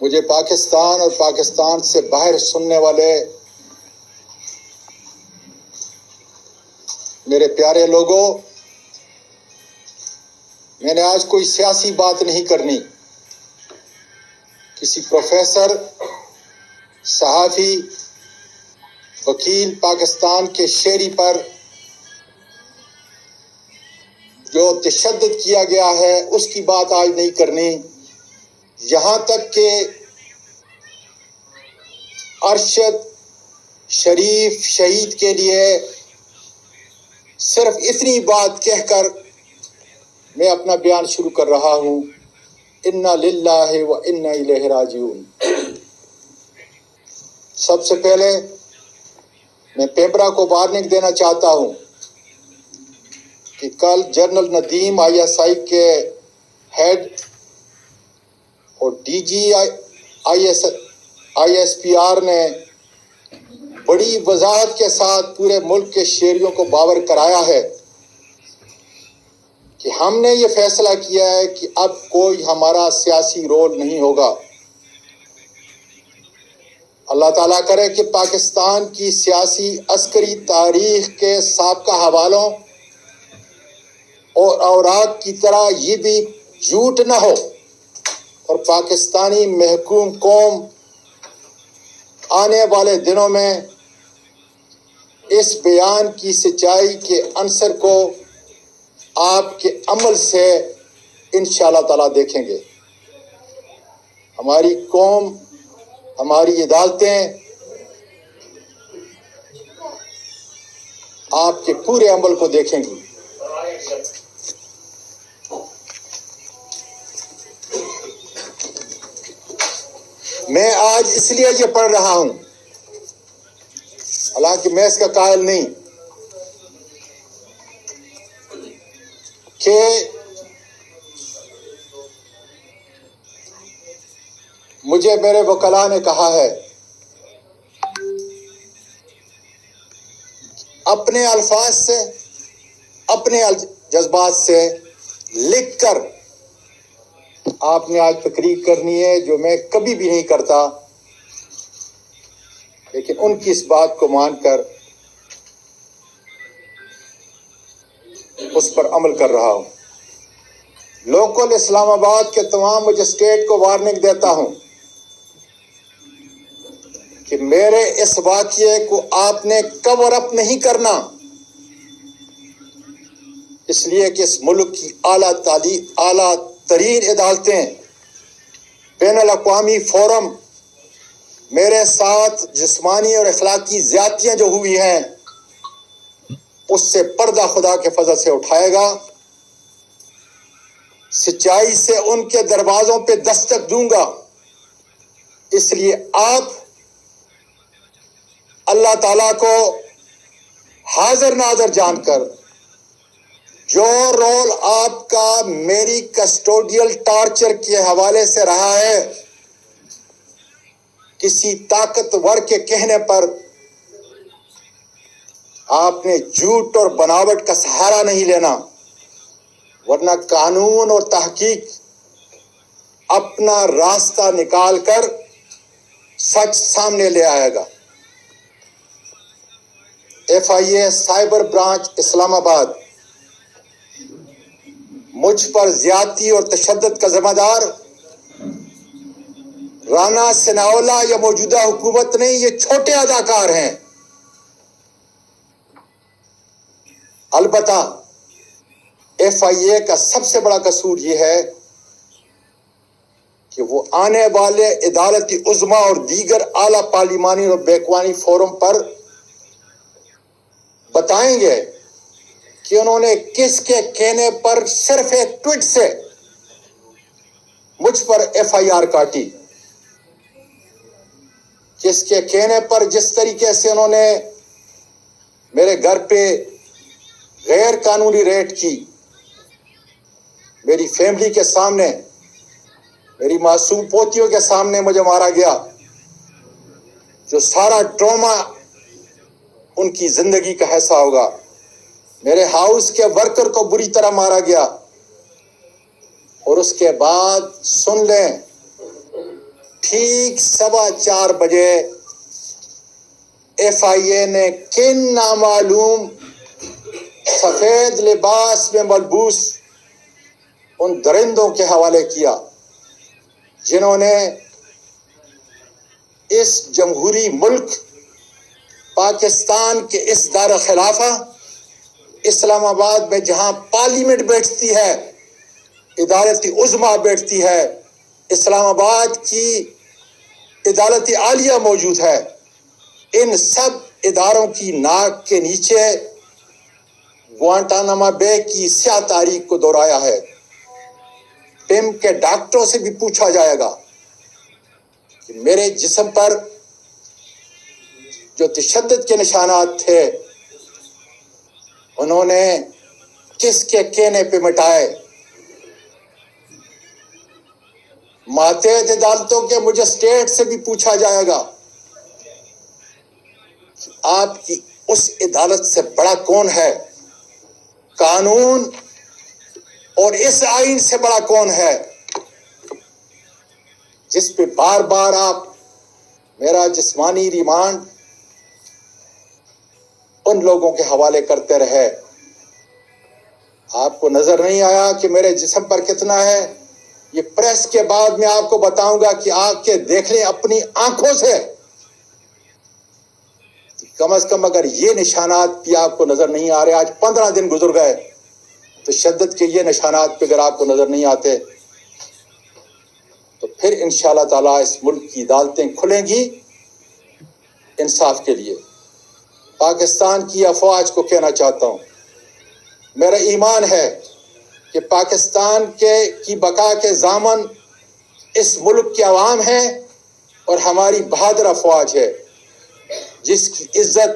مجھے پاکستان اور پاکستان سے باہر سننے والے میرے پیارے لوگوں، میں نے آج کوئی سیاسی بات نہیں کرنی، کسی پروفیسر، صحافی، وکیل پاکستان کے شہری پر جو تشدد کیا گیا ہے اس کی بات آج نہیں کرنی، یہاں تک کہ ارشد شریف شہید کے لیے صرف اتنی بات کہہ کر میں اپنا بیان شروع کر رہا ہوں، انا للہ و انا الیہ راجعون۔ سب سے پہلے میں پیپرا کو وارننگ دینا چاہتا ہوں کہ کل general Nadeem I S I کے ہیڈ اور D G I S P R نے بڑی وضاحت کے ساتھ پورے ملک کے شہریوں کو باور کرایا ہے کہ ہم نے یہ فیصلہ کیا ہے کہ اب کوئی ہمارا سیاسی رول نہیں ہوگا۔ اللہ تعالیٰ کرے کہ پاکستان کی سیاسی عسکری تاریخ کے سابقہ حوالوں اور اوراق کی طرح یہ بھی جھوٹ نہ ہو اور پاکستانی محکوم قوم آنے والے دنوں میں اس بیان کی سچائی کے عنصر کو آپ کے عمل سے انشاءاللہ تعالیٰ دیکھیں گے۔ ہماری قوم، ہماری عدالتیں آپ کے پورے عمل کو دیکھیں گی۔ میں آج اس لیے یہ پڑھ رہا ہوں، حالانکہ میں اس کا قائل نہیں، کہ مجھے میرے وکلاء نے کہا ہے اپنے الفاظ سے، اپنے جذبات سے لکھ کر آپ نے آج تقریر کرنی ہے، جو میں کبھی بھی نہیں کرتا، لیکن ان کی اس بات کو مان کر اس پر عمل کر رہا ہوں۔ لوکل اسلام آباد کے تمام مجسٹریٹ کو وارننگ دیتا ہوں کہ میرے اس واقعے کو آپ نے کور اپ نہیں کرنا، اس لیے کہ اس ملک کی اعلیٰ ترین عدالتیں، بین الاقوامی فورم میرے ساتھ جسمانی اور اخلاقی زیادتیاں جو ہوئی ہیں اس سے پردہ خدا کے فضل سے اٹھائے گا، سچائی سے ان کے دروازوں پہ دستک دوں گا۔ اس لیے آپ اللہ تعالیٰ کو حاضر ناظر جان کر جو رول آپ کا میری کسٹوڈیل ٹارچر کے حوالے سے رہا ہے، کسی طاقتور کے کہنے پر آپ نے جھوٹ اور بناوٹ کا سہارا نہیں لینا، ورنہ قانون اور تحقیق اپنا راستہ نکال کر سچ سامنے لے آئے گا۔ F I A cyber branch اسلام آباد مجھ پر زیادتی اور تشدد کا ذمہ دار رانا ثناءاللہ یا موجودہ حکومت نہیں، یہ چھوٹے اداکار ہیں۔ البتہ ایف آئی اے کا سب سے بڑا قصور یہ ہے کہ وہ آنے والے عدالتی عظمیٰ اور دیگر اعلیٰ پارلیمانی اور بیکوانی فورم پر بتائیں گے کہ انہوں نے کس کے کہنے پر صرف ایک ٹویٹ سے مجھ پر ایف آئی آر کاٹی، کس کے کہنے پر جس طریقے سے انہوں نے میرے گھر پہ غیر قانونی ریڈ کی، میری فیملی کے سامنے، میری معصوم پوتیوں کے سامنے مجھے مارا گیا، جو سارا ٹراما ان کی زندگی کا حصہ ہوگا۔ میرے ہاؤس کے ورکر کو بری طرح مارا گیا اور اس کے بعد سن لیں ٹھیک 4:15 بجے FIA نے کن نامعلوم سفید لباس میں ملبوس ان درندوں کے حوالے کیا جنہوں نے اس جمہوری ملک پاکستان کے اس دار خلافہ اسلام آباد میں جہاں پارلیمنٹ بیٹھتی ہے، عدالت عظمیٰ بیٹھتی ہے، اسلام آباد کی عدالت عالیہ موجود ہے، ان سب اداروں کی ناک کے نیچے گوانٹانامو بے کی سیاہ تاریخ کو دہرایا ہے۔ ٹیم کے ڈاکٹروں سے بھی پوچھا جائے گا کہ میرے جسم پر جو تشدد کے نشانات تھے انہوں نے کس کے کہنے پہ مٹائے۔ ماتحت عدالتوں کے مجسٹریٹ سے بھی پوچھا جائے گا کہ آپ کی اس عدالت سے بڑا کون ہے، قانون اور اس آئین سے بڑا کون ہے، جس پہ بار بار آپ میرا جسمانی ریمانڈ ان لوگوں کے حوالے کرتے رہے۔ آپ کو نظر نہیں آیا کہ میرے جسم پر کتنا ہے؟ یہ پریس کے بعد میں آپ کو بتاؤں گا کہ آ کے دیکھ لیں اپنی آنکھوں سے، کم از کم اگر یہ نشانات بھی آپ کو نظر نہیں آ رہے، آج 15 دن گزر گئے، تشدد کے یہ نشانات پہ اگر آپ کو نظر نہیں آتے تو پھر انشاءاللہ تعالیٰ اس ملک کی عدالتیں کھلیں گی انصاف کے لیے۔ پاکستان کی افواج کو کہنا چاہتا ہوں، میرا ایمان ہے کہ پاکستان کی بقا کے ضامن اس ملک کے عوام ہیں اور ہماری بہادر افواج ہے، جس کی عزت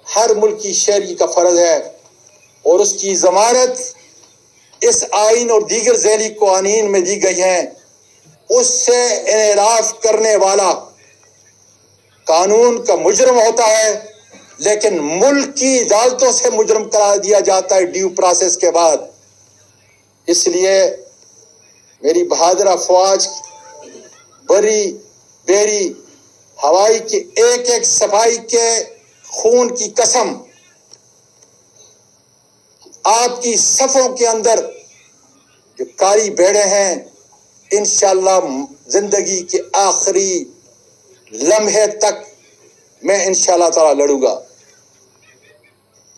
ہر ملکی شہری کا فرض ہے، اور اس کی ضمانت اس آئین اور دیگر ذیلی قوانین میں دی گئی ہیں۔ اس سے انحراف کرنے والا قانون کا مجرم ہوتا ہے، لیکن ملک کی عدالتوں سے مجرم قرار دیا جاتا ہے ڈیو پروسیس کے بعد۔ اس لیے میری بہادر افواج بری بیری ہوائی کے ایک ایک سپاہی کے خون کی قسم، آپ کی صفوں کے اندر جو کاری بیڑے ہیں انشاءاللہ زندگی کے آخری لمحے تک میں انشاءاللہ تعالی لڑوں گا۔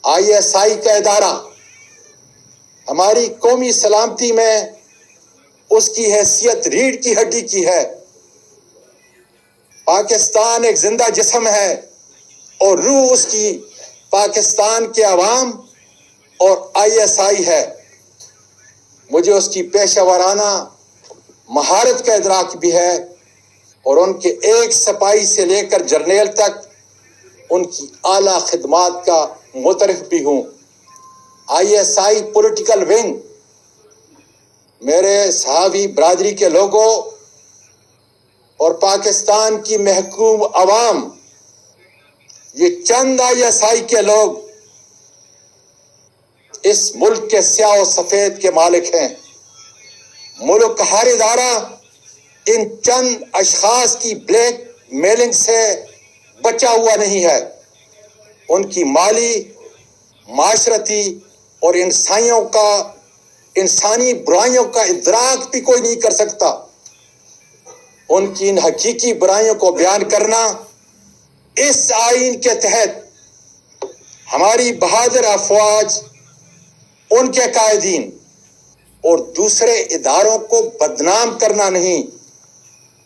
ISI کا ادارہ ہماری قومی سلامتی میں اس کی حیثیت ریڑھ کی ہڈی کی ہے۔ پاکستان ایک زندہ جسم ہے اور روح اس کی پاکستان کے عوام اور ISI ہے۔ مجھے اس کی پیشہ ورانہ مہارت کا ادراک بھی ہے اور ان کے ایک سپاہی سے لے کر جرنیل تک ان کی اعلیٰ خدمات کا مترف بھی ہوں۔ ISI پولیٹیکل ونگ میرے صحابی برادری کے لوگوں اور پاکستان کی محکوم عوام، یہ چند ISI کے لوگ اس ملک کے سیاہ و سفید کے مالک ہیں۔ ملک ہر ادارہ ان چند اشخاص کی بلیک میلنگ سے بچا ہوا نہیں ہے۔ ان کی مالی، معاشرتی اور انسانی برائیوں کا ادراک بھی کوئی نہیں کر سکتا۔ ان کی ان حقیقی برائیوں کو بیان کرنا اس آئین کے تحت ہماری بہادر افواج، ان کے قائدین اور دوسرے اداروں کو بدنام کرنا نہیں،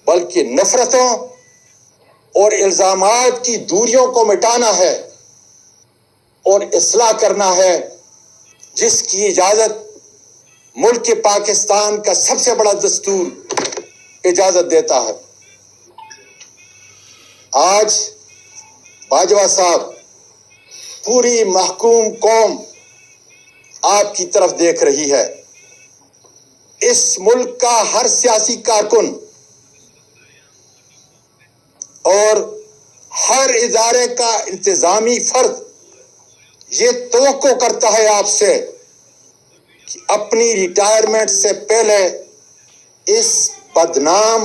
بلکہ نفرتوں اور الزامات کی دوریوں کو مٹانا ہے اور اصلاح کرنا ہے، جس کی اجازت ملک پاکستان کا سب سے بڑا دستور اجازت دیتا ہے۔ آج باجوہ صاحب، پوری محکوم قوم آپ کی طرف دیکھ رہی ہے۔ اس ملک کا ہر سیاسی کارکن اور ہر ادارے کا انتظامی فرد یہ توقع کرتا ہے آپ سے کہ اپنی ریٹائرمنٹ سے پہلے اس بدنام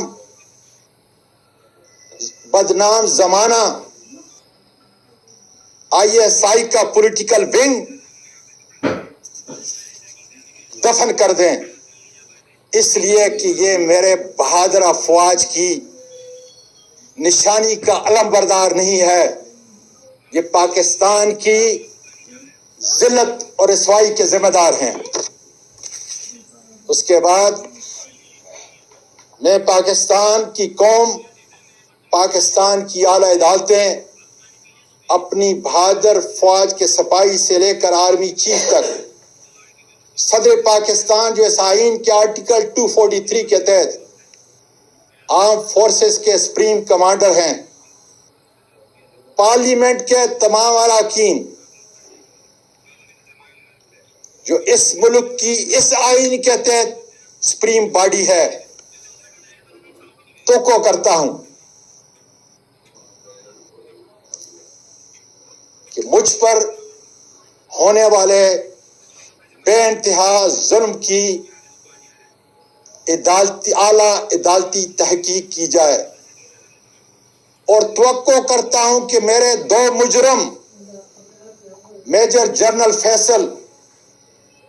زمانہ ISI کا پولیٹیکل ونگ دفن کر دیں، اس لیے کہ یہ میرے بہادر افواج کی نشانی کا علم بردار نہیں ہے، یہ پاکستان کی ذلت اور رسوائی کے ذمہ دار ہیں۔ اس کے بعد میں پاکستان کی قوم، پاکستان کی اعلیٰ عدالتیں اپنی بہادر فوج کے سپاہی سے لے کر آرمی چیف تک، صدر پاکستان جو اس آئین کے آرٹیکل 243 کے تحت آرم فورسز کے سپریم کمانڈر ہیں، پارلیمنٹ کے تمام اراکین جو اس ملک کی اس آئین کے تحت سپریم باڈی ہے، توقع کرتا ہوں کہ مجھ پر ہونے والے بے انتہا ظلم کی اعلیٰ عدالتی تحقیق کی جائے، اور توقع کرتا ہوں کہ میرے 2 مجرم میجر جنرل فیصل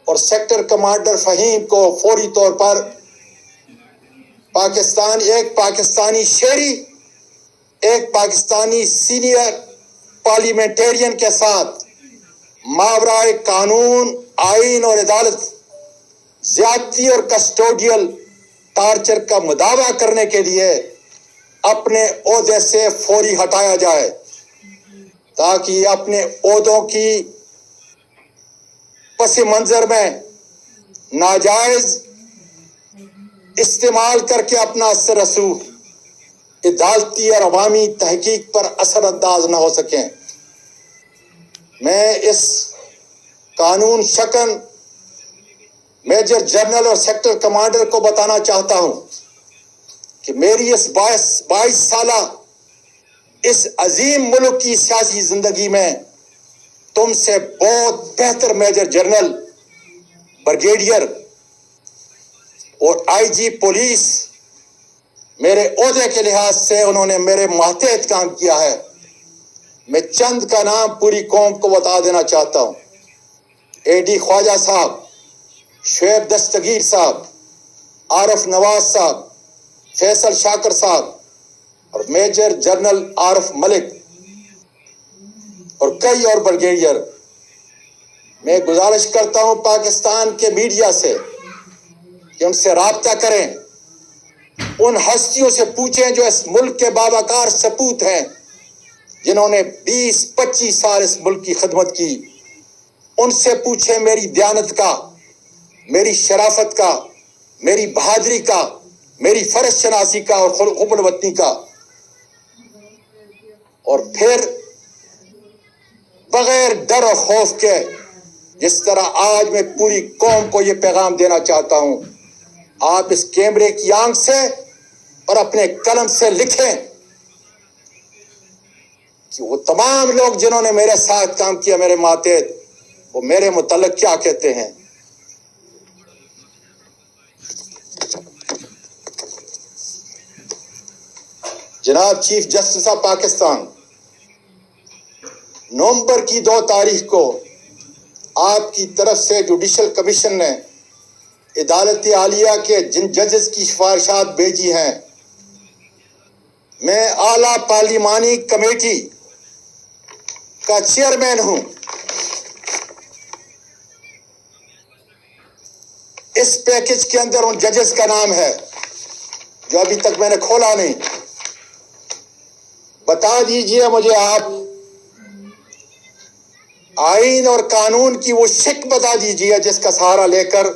اور سیکٹر کمانڈر فہیم کو فوری طور پر ایک پاکستانی شہری، ایک پاکستانی سینئر پارلیمنٹرین کے ساتھ ماورائے قانون، آئین اور عدالت زیادتی اور کسٹوڈیل ٹارچر کا مداوع کرنے کے لیے اپنے عہدے سے فوری ہٹایا جائے، تاکہ اپنے عہدوں کی پس منظر میں ناجائز استعمال کر کے اپنا اثر رسوخ عدالتی اور عوامی تحقیق پر اثر انداز نہ ہو سکیں۔ میں اس قانون شکن میجر جنرل اور سیکٹر کمانڈر کو بتانا چاہتا ہوں کہ میری اس 22 سالہ اس عظیم ملک کی سیاسی زندگی میں تم سے بہت بہتر میجر جنرل، بریگیڈیئر اور IG پولیس میرے عہدے کے لحاظ سے انہوں نے میرے ماتحت کام کیا ہے۔ میں چند کا نام پوری قوم کو بتا دینا چاہتا ہوں: AD خواجہ صاحب، شعیب دستگیر صاحب، عارف نواز صاحب، فیصل شاکر صاحب اور میجر جنرل عارف ملک اور کئی اور بریگیڈیئر۔ میں گزارش کرتا ہوں پاکستان کے میڈیا سے کہ ان سے رابطہ کریں، ان ہستیوں سے پوچھیں جو اس ملک کے باوقار سپوت ہیں، جنہوں نے 20-25 سال اس ملک کی خدمت کی۔ ان سے پوچھیں میری دیانت کا، میری شرافت کا، میری بہادری کا، میری فرض شناسی کا اور حب الوطنی کا، اور پھر بغیر ڈر و خوف کے، جس طرح آج میں پوری قوم کو یہ پیغام دینا چاہتا ہوں، آپ اس کیمرے کی آنکھ سے اور اپنے قلم سے لکھیں کہ وہ تمام لوگ جنہوں نے میرے ساتھ کام کیا، میرے ماتحت، وہ میرے متعلق کیا کہتے ہیں۔ جناب چیف جسٹس آف پاکستان، نومبر کی 2 تاریخ کو آپ کی طرف سے جوڈیشل کمیشن نے عدالت عالیہ کے جن ججز کی سفارشات بھیجی ہیں، میں اعلیٰ پارلیمانی کمیٹی کا چیئرمین ہوں۔ اس پیکج کے اندر ان ججز کا نام ہے جو ابھی تک میں نے کھولا نہیں۔ بتا دیجئے مجھے آپ آئین اور قانون کی وہ شک بتا دیجئے جس کا سہارا لے کر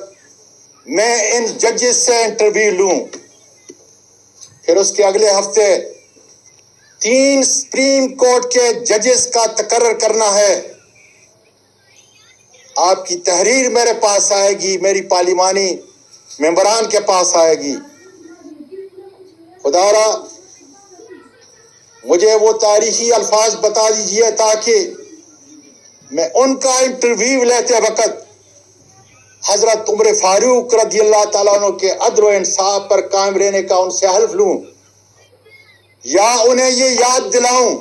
میں ان ججز سے انٹرویو لوں۔ پھر اس کے اگلے ہفتے 3 سپریم کورٹ کے ججز کا تقرر کرنا ہے۔ آپ کی تحریر میرے پاس آئے گی، میری پارلیمانی ممبران کے پاس آئے گی۔ خدا را مجھے وہ تاریخی الفاظ بتا دیجئے تاکہ میں ان کا انٹرویو لیتے وقت حضرت عمر فاروق رضی اللہ تعالیٰ عنہ کے عدل و انصاف پر قائم رہنے کا ان سے حلف لوں، یا انہیں یہ یاد دلاؤں